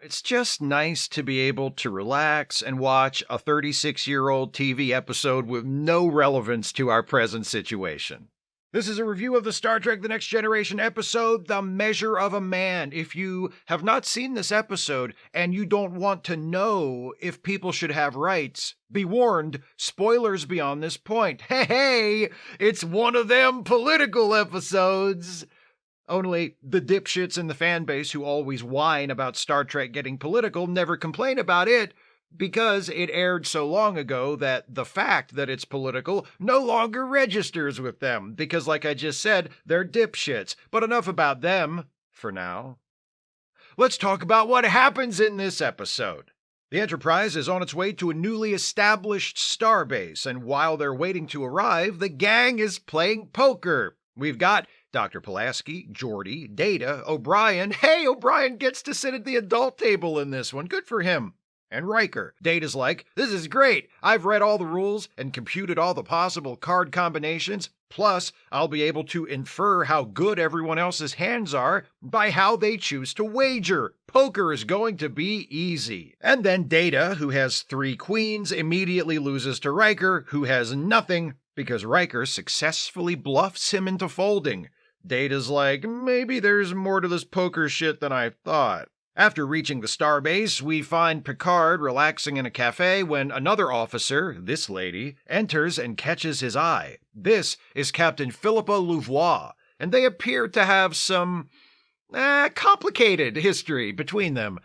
It's just nice to be able to relax and watch a 36-year-old TV episode with no relevance to our present situation. This is a review of the Star Trek The Next Generation episode, The Measure of a Man. If you have not seen this episode and you don't want to know if people should have rights, be warned, spoilers beyond this point. Hey, it's one of them political episodes. Only the dipshits in the fan base who always whine about Star Trek getting political never complain about it because it aired so long ago that the fact that it's political no longer registers with them because, like I just said, they're dipshits. But enough about them for now. Let's talk about what happens in this episode. The Enterprise is on its way to a newly established starbase, and while they're waiting to arrive, the gang is playing poker. We've got Dr. Pulaski, Geordi, Data, O'Brien. Hey, O'Brien gets to sit at the adult table in this one. Good for him. And Riker. Data's like, this is great. I've read all the rules and computed all the possible card combinations. Plus, I'll be able to infer how good everyone else's hands are by how they choose to wager. Poker is going to be easy. And then Data, who has 3 queens, immediately loses to Riker, who has nothing, because Riker successfully bluffs him into folding. Data's like, maybe there's more to this poker shit than I thought. After reaching the starbase, we find Picard relaxing in a cafe when another officer, this lady, enters and catches his eye. This is Captain Philippa Louvois, and they appear to have some complicated history between them.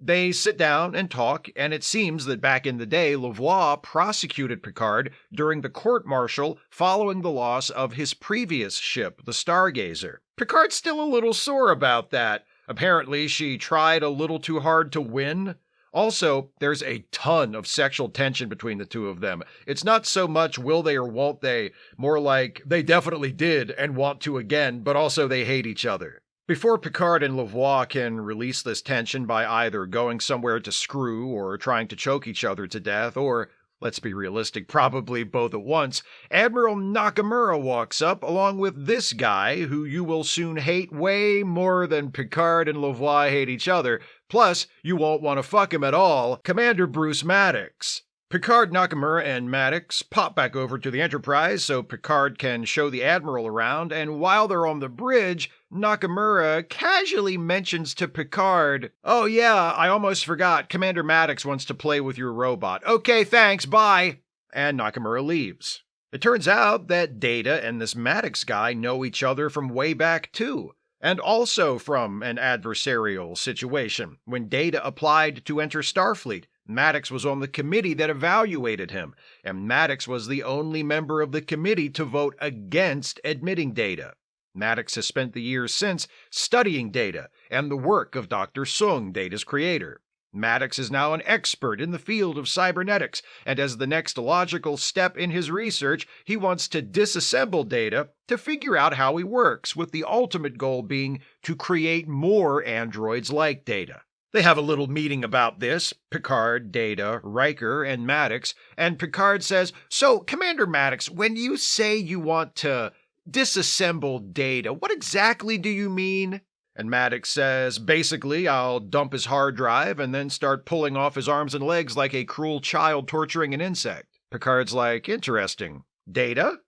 They sit down and talk, and it seems that back in the day, Louvois prosecuted Picard during the court-martial following the loss of his previous ship, the Stargazer. Picard's still a little sore about that. Apparently, she tried a little too hard to win. Also, there's a ton of sexual tension between the two of them. It's not so much will they or won't they, more like they definitely did and want to again, but also they hate each other. Before Picard and Louvois can release this tension by either going somewhere to screw or trying to choke each other to death, or, let's be realistic, probably both at once, Admiral Nakamura walks up along with this guy who you will soon hate way more than Picard and Louvois hate each other. Plus, you won't want to fuck him at all, Commander Bruce Maddox. Picard, Nakamura, and Maddox pop back over to the Enterprise so Picard can show the Admiral around, and while they're on the bridge, Nakamura casually mentions to Picard, "Oh yeah, I almost forgot, Commander Maddox wants to play with your robot. Okay, thanks, bye." And Nakamura leaves. It turns out that Data and this Maddox guy know each other from way back too. And also from an adversarial situation. When Data applied to enter Starfleet, Maddox was on the committee that evaluated him, and Maddox was the only member of the committee to vote against admitting Data. Maddox has spent the years since studying Data and the work of Dr. Sung, Data's creator. Maddox is now an expert in the field of cybernetics, and as the next logical step in his research, he wants to disassemble Data to figure out how he works, with the ultimate goal being to create more androids like Data. They have a little meeting about this, Picard, Data, Riker, and Maddox, and Picard says, "So, Commander Maddox, when you say you want to disassemble Data, what exactly do you mean?" And Maddox says, basically, I'll dump his hard drive and then start pulling off his arms and legs like a cruel child torturing an insect. Picard's like, interesting. Data?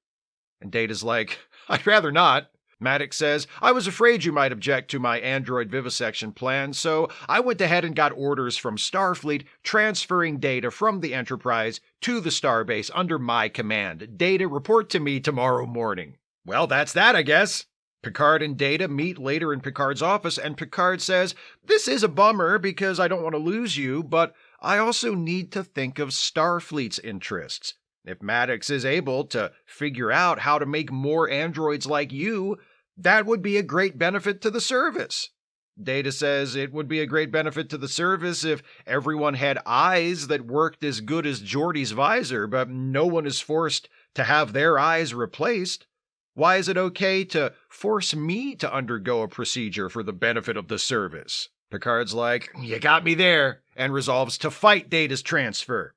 And Data's like, I'd rather not. Maddox says, I was afraid you might object to my android vivisection plan, so I went ahead and got orders from Starfleet transferring Data from the Enterprise to the starbase under my command. Data, report to me tomorrow morning. Well, that's that, I guess. Picard and Data meet later in Picard's office, and Picard says, this is a bummer because I don't want to lose you, but I also need to think of Starfleet's interests. If Maddox is able to figure out how to make more androids like you, that would be a great benefit to the service. Data says it would be a great benefit to the service if everyone had eyes that worked as good as Geordi's visor, but no one is forced to have their eyes replaced. Why is it okay to force me to undergo a procedure for the benefit of the service? Picard's like, you got me there, and resolves to fight Data's transfer.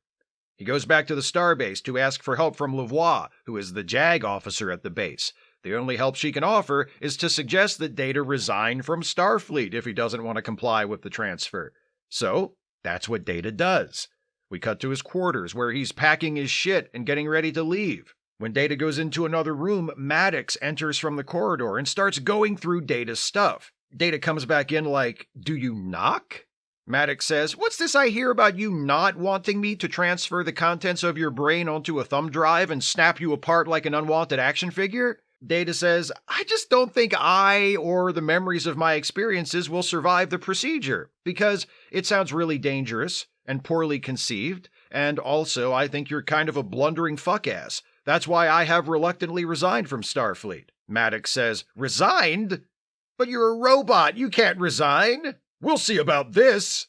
He goes back to the starbase to ask for help from Louvois, who is the JAG officer at the base. The only help she can offer is to suggest that Data resign from Starfleet if he doesn't want to comply with the transfer. So, that's what Data does. We cut to his quarters, where he's packing his shit and getting ready to leave. When Data goes into another room, Maddox enters from the corridor and starts going through Data's stuff. Data comes back in like, "Do you knock?" Maddox says, "What's this I hear about you not wanting me to transfer the contents of your brain onto a thumb drive and snap you apart like an unwanted action figure?" Data says, "I just don't think I or the memories of my experiences will survive the procedure, because it sounds really dangerous and poorly conceived, and also I think you're kind of a blundering fuck-ass. That's why I have reluctantly resigned from Starfleet." Maddox says, "Resigned? But you're a robot, you can't resign. We'll see about this."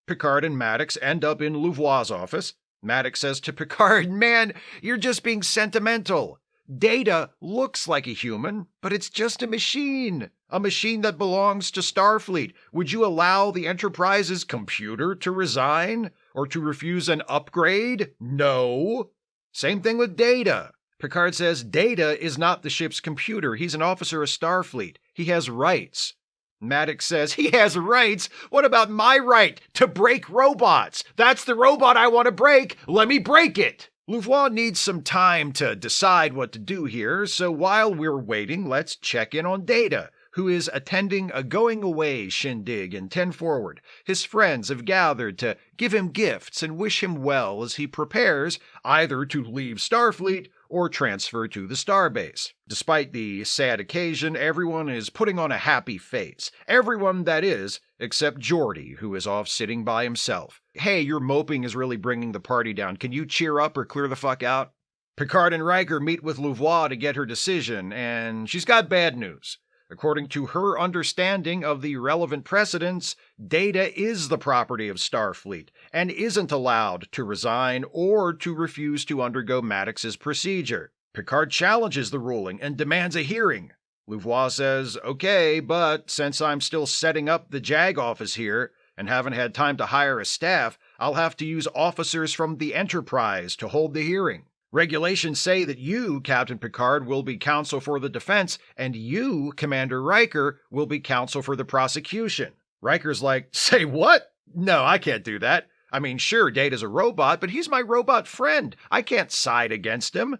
Picard and Maddox end up in Louvois' office. Maddox says to Picard, "Man, you're just being sentimental. Data looks like a human, but it's just a machine that belongs to Starfleet. Would you allow the Enterprise's computer to resign or to refuse an upgrade? No. Same thing with Data." Picard says Data is not the ship's computer. He's an officer of Starfleet. He has rights. Maddox says, "He has rights? What about my right to break robots? That's the robot I want to break. Let me break it." Louvois needs some time to decide what to do here, so while we're waiting, let's check in on Data, who is attending a going-away shindig in 10 Forward. His friends have gathered to give him gifts and wish him well as he prepares either to leave Starfleet or transfer to the starbase. Despite the sad occasion, everyone is putting on a happy face. Everyone, that is, except Geordi, who is off sitting by himself. "Hey, your moping is really bringing the party down. Can you cheer up or clear the fuck out?" Picard and Riker meet with Louvois to get her decision, and she's got bad news. According to her understanding of the relevant precedents, Data is the property of Starfleet and isn't allowed to resign or to refuse to undergo Maddox's procedure. Picard challenges the ruling and demands a hearing. Louvois says, "Okay, but since I'm still setting up the JAG office here and haven't had time to hire a staff, I'll have to use officers from the Enterprise to hold the hearing. Regulations say that you, Captain Picard, will be counsel for the defense, and you, Commander Riker, will be counsel for the prosecution." Riker's like, "Say what? No, I can't do that. I mean, sure, Data's a robot, but he's my robot friend. I can't side against him."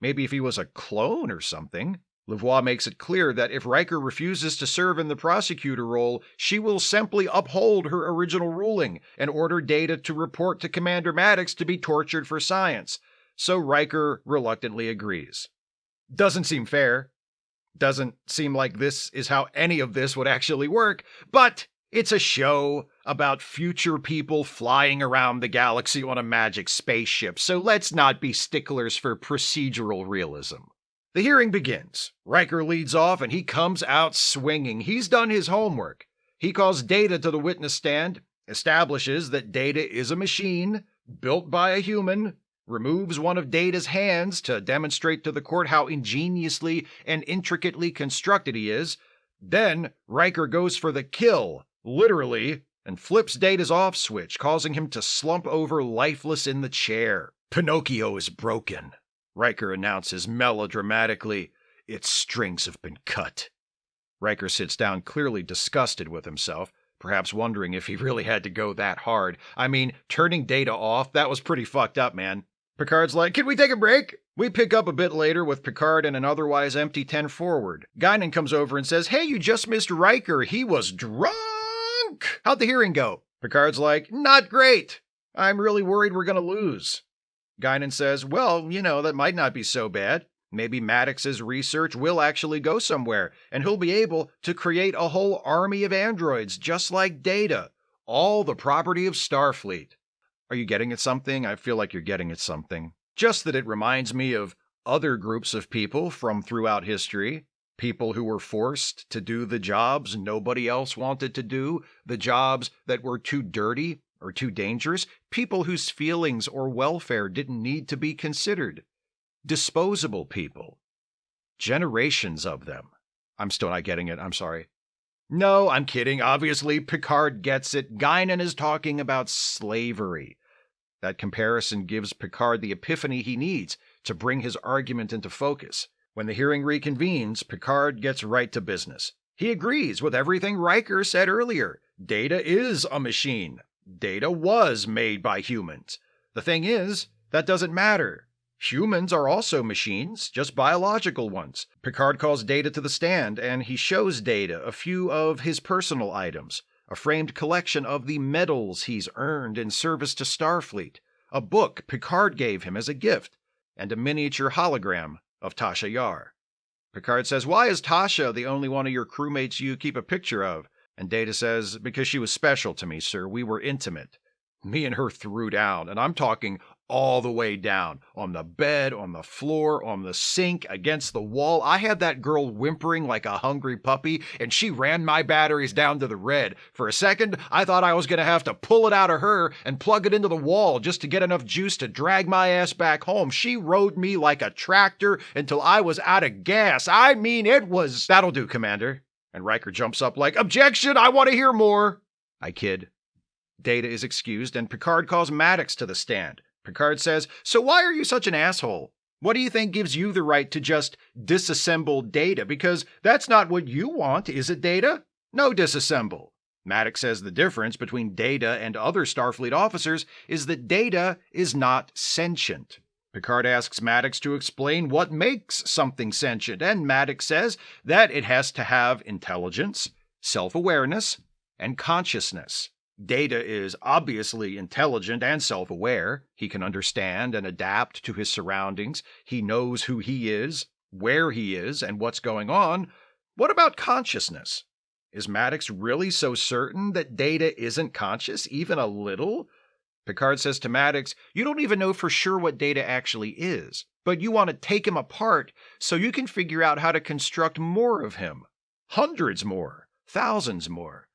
Maybe if he was a clone or something. Louvois makes it clear that if Riker refuses to serve in the prosecutor role, she will simply uphold her original ruling and order Data to report to Commander Maddox to be tortured for science. So Riker reluctantly agrees. Doesn't seem fair. Doesn't seem like this is how any of this would actually work, but it's a show about future people flying around the galaxy on a magic spaceship, so let's not be sticklers for procedural realism. The hearing begins. Riker leads off and he comes out swinging. He's done his homework. He calls Data to the witness stand, establishes that Data is a machine built by a human, removes one of Data's hands to demonstrate to the court how ingeniously and intricately constructed he is. Then Riker goes for the kill, literally, and flips Data's off switch, causing him to slump over lifeless in the chair. "Pinocchio is broken," Riker announces melodramatically. "Its strings have been cut." Riker sits down, clearly disgusted with himself, perhaps wondering if he really had to go that hard. I mean, turning Data off, that was pretty fucked up, man. Picard's like, "Can we take a break?" We pick up a bit later with Picard in an otherwise empty 10 Forward. Guinan comes over and says, "Hey, you just missed Riker. He was drunk. How'd the hearing go?" Picard's like, "Not great. I'm really worried we're going to lose." Guinan says, "Well, that might not be so bad. Maybe Maddox's research will actually go somewhere, and he'll be able to create a whole army of androids just like Data, all the property of Starfleet." Are you getting at something? I feel like you're getting at something. Just that it reminds me of other groups of people from throughout history, people who were forced to do the jobs nobody else wanted to do, the jobs that were too dirty or too dangerous, people whose feelings or welfare didn't need to be considered. Disposable people. Generations of them. I'm still not getting it, I'm sorry. No, I'm kidding. Obviously, Picard gets it. Guinan is talking about slavery. That comparison gives Picard the epiphany he needs to bring his argument into focus. When the hearing reconvenes, Picard gets right to business. He agrees with everything Riker said earlier. Data is a machine. Data was made by humans. The thing is, that doesn't matter. Humans are also machines, just biological ones. Picard calls Data to the stand, and he shows Data a few of his personal items, a framed collection of the medals he's earned in service to Starfleet, a book Picard gave him as a gift, and a miniature hologram of Tasha Yar. Picard says, "Why is Tasha the only one of your crewmates you keep a picture of?" And Data says, "Because she was special to me, sir. We were intimate." Me and her threw down, and I'm talking all the way down, on the bed, on the floor, on the sink, against the wall. I had that girl whimpering like a hungry puppy, and she ran my batteries down to the red. For a second, I thought I was going to have to pull it out of her and plug it into the wall just to get enough juice to drag my ass back home. She rode me like a tractor until I was out of gas. I mean, it was... "That'll do, Commander." And Riker jumps up like, "Objection! I want to hear more!" I kid. Data is excused, and Picard calls Maddox to the stand. Picard says, "So why are you such an asshole? What do you think gives you the right to just disassemble Data? Because that's not what you want, is it, Data? No disassemble." Maddox says the difference between Data and other Starfleet officers is that Data is not sentient. Picard asks Maddox to explain what makes something sentient, and Maddox says that it has to have intelligence, self-awareness, and consciousness. Data is obviously intelligent and self-aware. He can understand and adapt to his surroundings. He knows who he is, where he is, and what's going on. What about consciousness? Is Maddox really so certain that Data isn't conscious, even a little? Picard says to Maddox, "You don't even know for sure what Data actually is, but you want to take him apart so you can figure out how to construct more of him. Hundreds more, thousands more.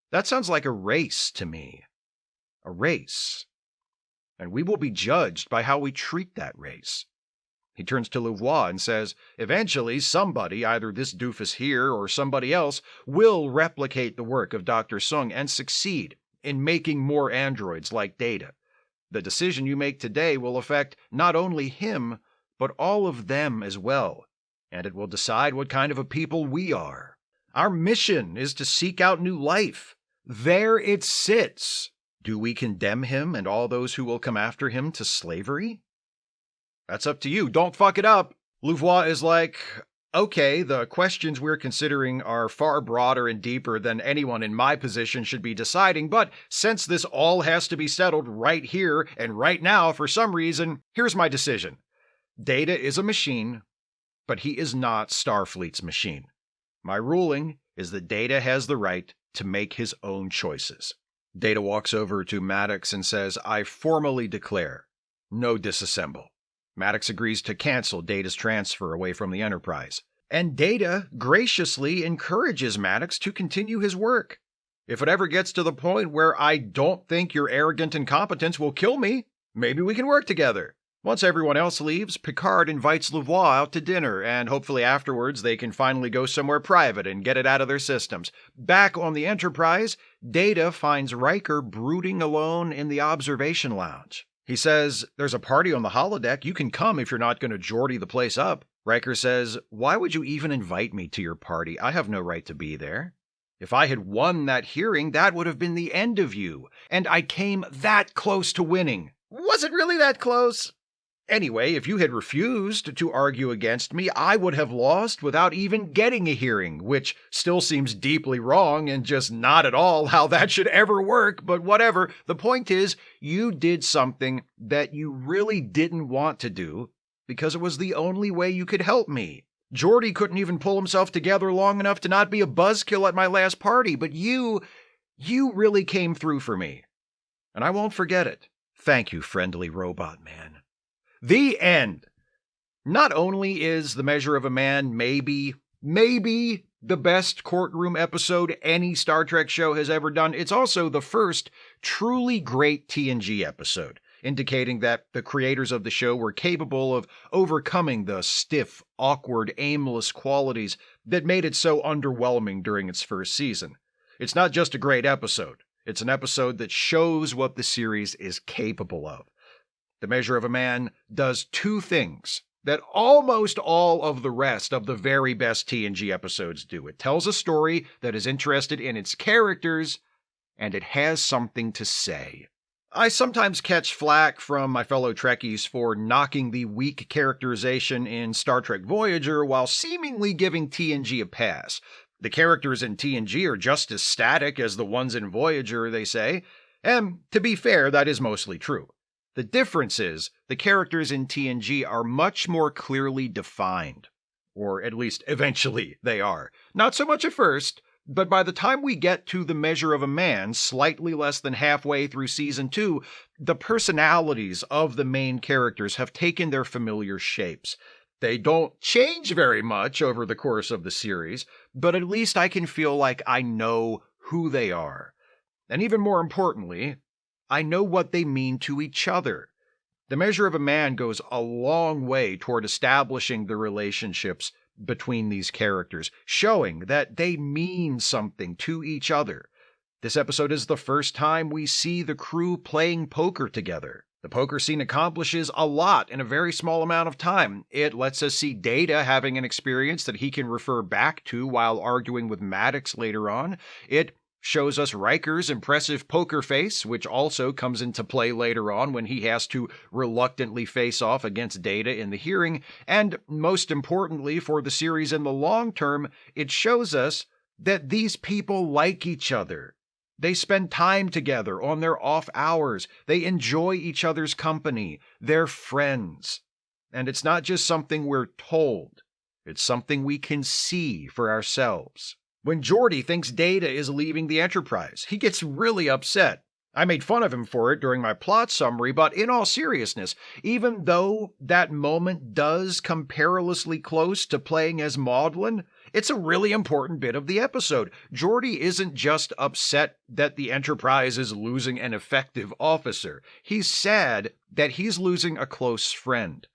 That sounds like a race to me. A race. And we will be judged by how we treat that race." He turns to Louvois and says, "Eventually somebody, either this doofus here or somebody else, will replicate the work of Dr. Sung and succeed in making more androids like Data. The decision you make today will affect not only him, but all of them as well, and it will decide what kind of a people we are. Our mission is to seek out new life. There it sits. Do we condemn him and all those who will come after him to slavery? That's up to you. Don't fuck it up." Louvois is like, "Okay, the questions we're considering are far broader and deeper than anyone in my position should be deciding, but since this all has to be settled right here and right now for some reason, here's my decision. Data is a machine, but he is not Starfleet's machine. My ruling is that Data has the right to make his own choices." Data walks over to Maddox and says, "I formally declare no disassemble." Maddox agrees to cancel Data's transfer away from the Enterprise, and Data graciously encourages Maddox to continue his work. "If it ever gets to the point where I don't think your arrogant incompetence will kill me, maybe we can work together." Once everyone else leaves, Picard invites Louvois out to dinner, and hopefully afterwards they can finally go somewhere private and get it out of their systems. Back on the Enterprise, Data finds Riker brooding alone in the observation lounge. He says, "There's a party on the holodeck. You can come if you're not going to Geordie the place up." Riker says, "Why would you even invite me to your party? I have no right to be there. If I had won that hearing, that would have been the end of you. And I came that close to winning." Was it really that close? Anyway, if you had refused to argue against me, I would have lost without even getting a hearing, which still seems deeply wrong and just not at all how that should ever work, but whatever. The point is, you did something that you really didn't want to do because it was the only way you could help me. Geordie couldn't even pull himself together long enough to not be a buzzkill at my last party, but you really came through for me. And I won't forget it. Thank you, friendly robot man. The end. Not only is The Measure of a Man maybe the best courtroom episode any Star Trek show has ever done, it's also the first truly great TNG episode, indicating that the creators of the show were capable of overcoming the stiff, awkward, aimless qualities that made it so underwhelming during its first season. It's not just a great episode, it's an episode that shows what the series is capable of. The Measure of a Man does two things that almost all of the rest of the very best TNG episodes do. It tells a story that is interested in its characters, and it has something to say. I sometimes catch flack from my fellow Trekkies for knocking the weak characterization in Star Trek Voyager while seemingly giving TNG a pass. The characters in TNG are just as static as the ones in Voyager, they say, and to be fair, that is mostly true. The difference is, the characters in TNG are much more clearly defined. Or at least eventually they are. Not so much at first, but by the time we get to The Measure of a Man, slightly less than halfway through Season 2, the personalities of the main characters have taken their familiar shapes. They don't change very much over the course of the series, but at least I can feel like I know who they are. And even more importantly, I know what they mean to each other. The Measure of a Man goes a long way toward establishing the relationships between these characters, showing that they mean something to each other. This episode is the first time we see the crew playing poker together. The poker scene accomplishes a lot in a very small amount of time. It lets us see Data having an experience that he can refer back to while arguing with Maddox later on. It shows us Riker's impressive poker face, which also comes into play later on when he has to reluctantly face off against Data in the hearing. And most importantly for the series in the long term, it shows us that these people like each other. They spend time together on their off hours. They enjoy each other's company. They're friends. And it's not just something we're told. It's something we can see for ourselves. When Geordi thinks Data is leaving the Enterprise, he gets really upset. I made fun of him for it during my plot summary, but in all seriousness, even though that moment does come perilously close to playing as Maudlin, it's a really important bit of the episode. Geordi isn't just upset that the Enterprise is losing an effective officer. He's sad that he's losing a close friend.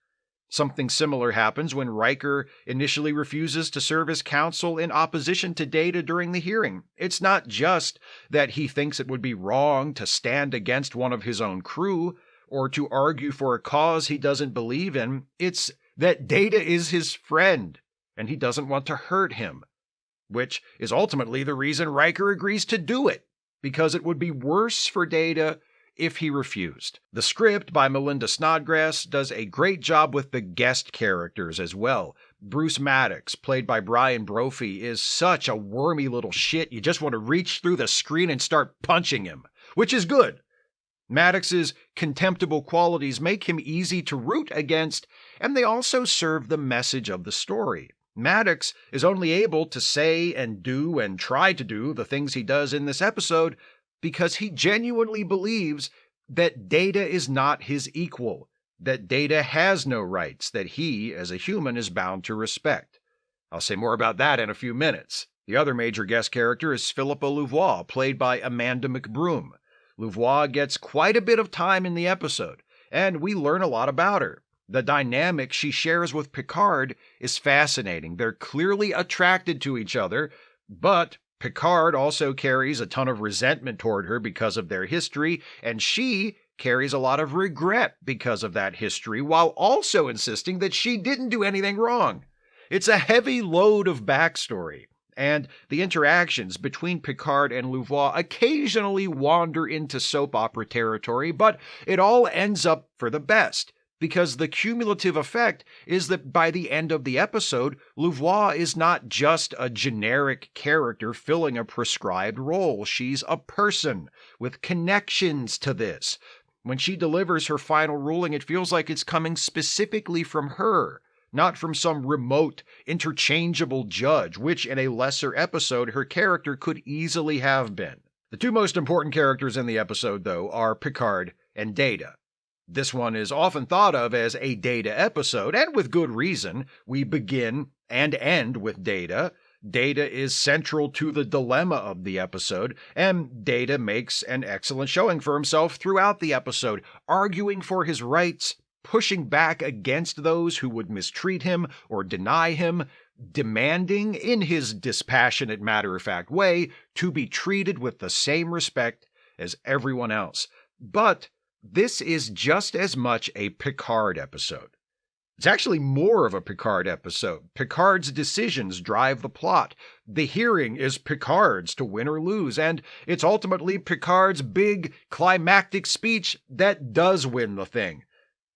Something similar happens when Riker initially refuses to serve as counsel in opposition to Data during the hearing. It's not just that he thinks it would be wrong to stand against one of his own crew or to argue for a cause he doesn't believe in. It's that Data is his friend and he doesn't want to hurt him, which is ultimately the reason Riker agrees to do it, because it would be worse for Data if he refused. The script by Melinda Snodgrass does a great job with the guest characters as well. Bruce Maddox, played by Brian Brophy, is such a wormy little shit you just want to reach through the screen and start punching him, which is good. Maddox's contemptible qualities make him easy to root against, and they also serve the message of the story. Maddox is only able to say and do and try to do the things he does in this episode because he genuinely believes that Data is not his equal, that Data has no rights, that he, as a human, is bound to respect. I'll say more about that in a few minutes. The other major guest character is Philippa Louvois, played by Amanda McBroom. Louvois gets quite a bit of time in the episode, and we learn a lot about her. The dynamic she shares with Picard is fascinating. They're clearly attracted to each other, but Picard also carries a ton of resentment toward her because of their history, and she carries a lot of regret because of that history, while also insisting that she didn't do anything wrong. It's a heavy load of backstory, and the interactions between Picard and Louvois occasionally wander into soap opera territory, but it all ends up for the best, because the cumulative effect is that by the end of the episode, Louvois is not just a generic character filling a prescribed role. She's a person with connections to this. When she delivers her final ruling, it feels like it's coming specifically from her, not from some remote, interchangeable judge, which in a lesser episode her character could easily have been. The two most important characters in the episode, though, are Picard and Data. This one is often thought of as a Data episode, and with good reason. We begin and end with Data. Data is central to the dilemma of the episode, and Data makes an excellent showing for himself throughout the episode, arguing for his rights, pushing back against those who would mistreat him or deny him, demanding, in his dispassionate, matter-of-fact way, to be treated with the same respect as everyone else. But this is just as much a Picard episode. It's actually more of a Picard episode. Picard's decisions drive the plot. The hearing is Picard's to win or lose, and it's ultimately Picard's big climactic speech that does win the thing.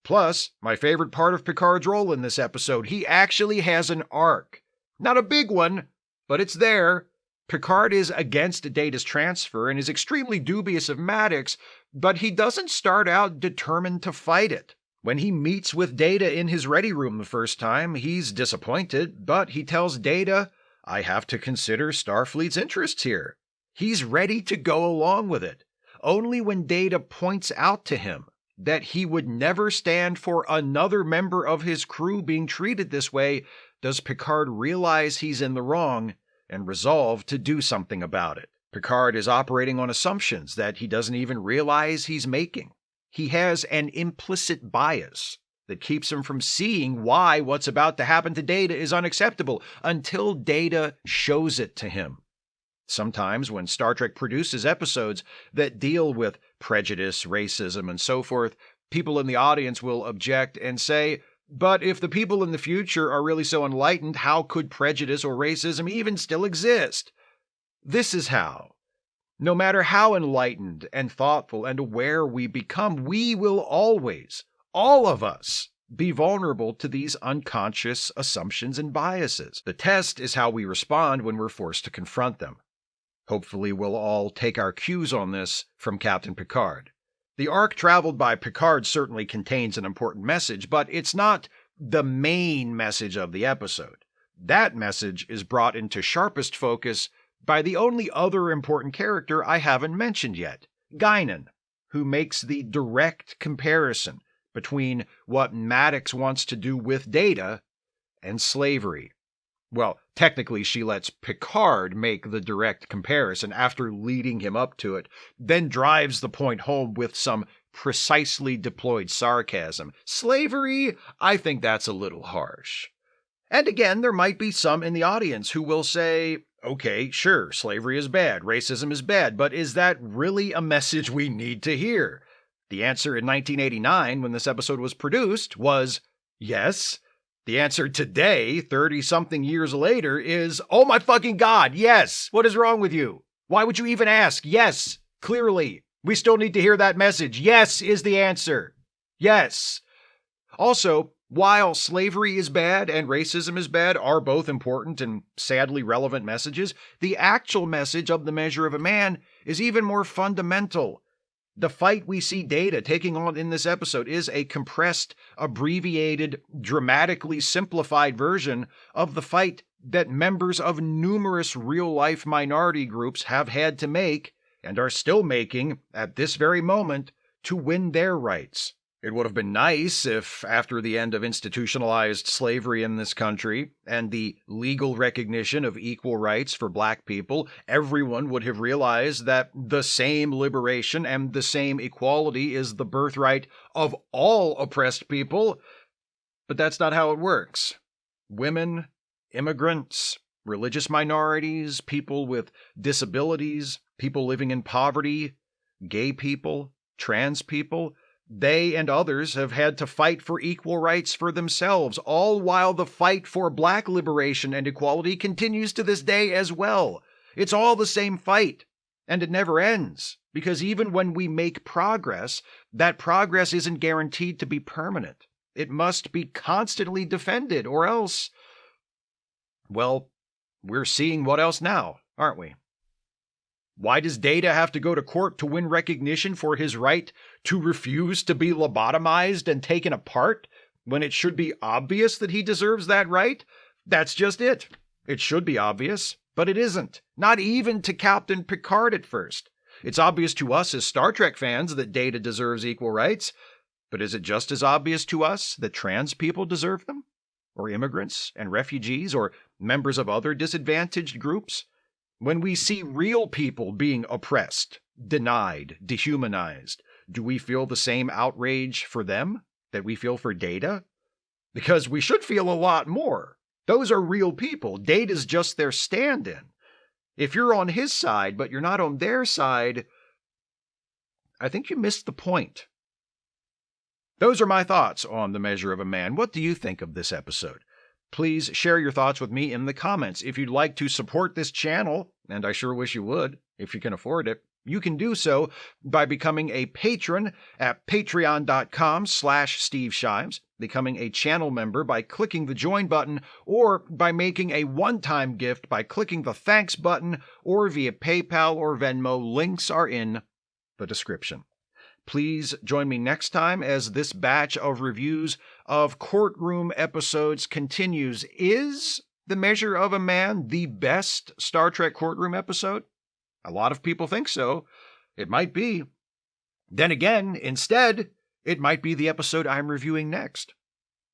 Plus, my favorite part of Picard's role in this episode, he actually has an arc. Not a big one, but it's there. Picard is against Data's transfer and is extremely dubious of Maddox, but he doesn't start out determined to fight it. When he meets with Data in his ready room the first time, he's disappointed, but he tells Data, "I have to consider Starfleet's interests here." He's ready to go along with it. Only when Data points out to him that he would never stand for another member of his crew being treated this way does Picard realize he's in the wrong and resolve to do something about it. Picard is operating on assumptions that he doesn't even realize he's making. He has an implicit bias that keeps him from seeing why what's about to happen to Data is unacceptable until Data shows it to him. Sometimes when Star Trek produces episodes that deal with prejudice, racism, and so forth, people in the audience will object and say, "But if the people in the future are really so enlightened, how could prejudice or racism even still exist?" This is how. No matter how enlightened and thoughtful and aware we become, we will always, all of us, be vulnerable to these unconscious assumptions and biases. The test is how we respond when we're forced to confront them. Hopefully we'll all take our cues on this from Captain Picard. The arc traveled by Picard certainly contains an important message, but it's not the main message of the episode. That message is brought into sharpest focus by the only other important character I haven't mentioned yet, Guinan, who makes the direct comparison between what Maddox wants to do with Data and slavery. Well, technically she lets Picard make the direct comparison after leading him up to it, then drives the point home with some precisely deployed sarcasm. Slavery? I think that's a little harsh. And again, there might be some in the audience who will say, "Okay, sure, slavery is bad, racism is bad, but is that really a message we need to hear?" The answer in 1989, when this episode was produced, was yes. The answer today, 30-something years later, is, "Oh my fucking God, yes! What is wrong with you? Why would you even ask? Yes, clearly. We still need to hear that message. Yes is the answer. Yes." Also, while slavery is bad and racism is bad are both important and sadly relevant messages, the actual message of The Measure of a Man is even more fundamental. The fight we see Data taking on in this episode is a compressed, abbreviated, dramatically simplified version of the fight that members of numerous real-life minority groups have had to make, and are still making at this very moment, to win their rights. It would have been nice if, after the end of institutionalized slavery in this country and the legal recognition of equal rights for black people, everyone would have realized that the same liberation and the same equality is the birthright of all oppressed people. But that's not how it works. Women, immigrants, religious minorities, people with disabilities, people living in poverty, gay people, trans people, they and others have had to fight for equal rights for themselves, all while the fight for black liberation and equality continues to this day as well. It's all the same fight, and it never ends, because even when we make progress, that progress isn't guaranteed to be permanent. It must be constantly defended, or else, well, we're seeing what else now, aren't we? Why does Data have to go to court to win recognition for his right to refuse to be lobotomized and taken apart when it should be obvious that he deserves that right? That's just it. It should be obvious, but it isn't. Not even to Captain Picard at first. It's obvious to us as Star Trek fans that Data deserves equal rights, but is it just as obvious to us that trans people deserve them? Or immigrants and refugees or members of other disadvantaged groups? When we see real people being oppressed, denied, dehumanized, do we feel the same outrage for them that we feel for Data? Because we should feel a lot more. Those are real people. Data's just their stand-in. If you're on his side, but you're not on their side, I think you missed the point. Those are my thoughts on The Measure of a Man. What do you think of this episode? Please share your thoughts with me in the comments. If you'd like to support this channel, and I sure wish you would, if you can afford it, you can do so by becoming a patron at patreon.com/Steve Shives, becoming a channel member by clicking the join button, or by making a one-time gift by clicking the thanks button, or via PayPal or Venmo. Links are in the description. Please join me next time as this batch of reviews of Courtroom episodes continues. Is The Measure of a Man the best Star Trek Courtroom episode? A lot of people think so. It might be. Then again, instead, it might be the episode I'm reviewing next.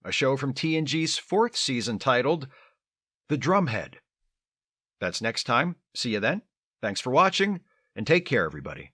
A show from TNG's 4th season titled The Drumhead. That's next time. See you then. Thanks for watching, and take care, everybody.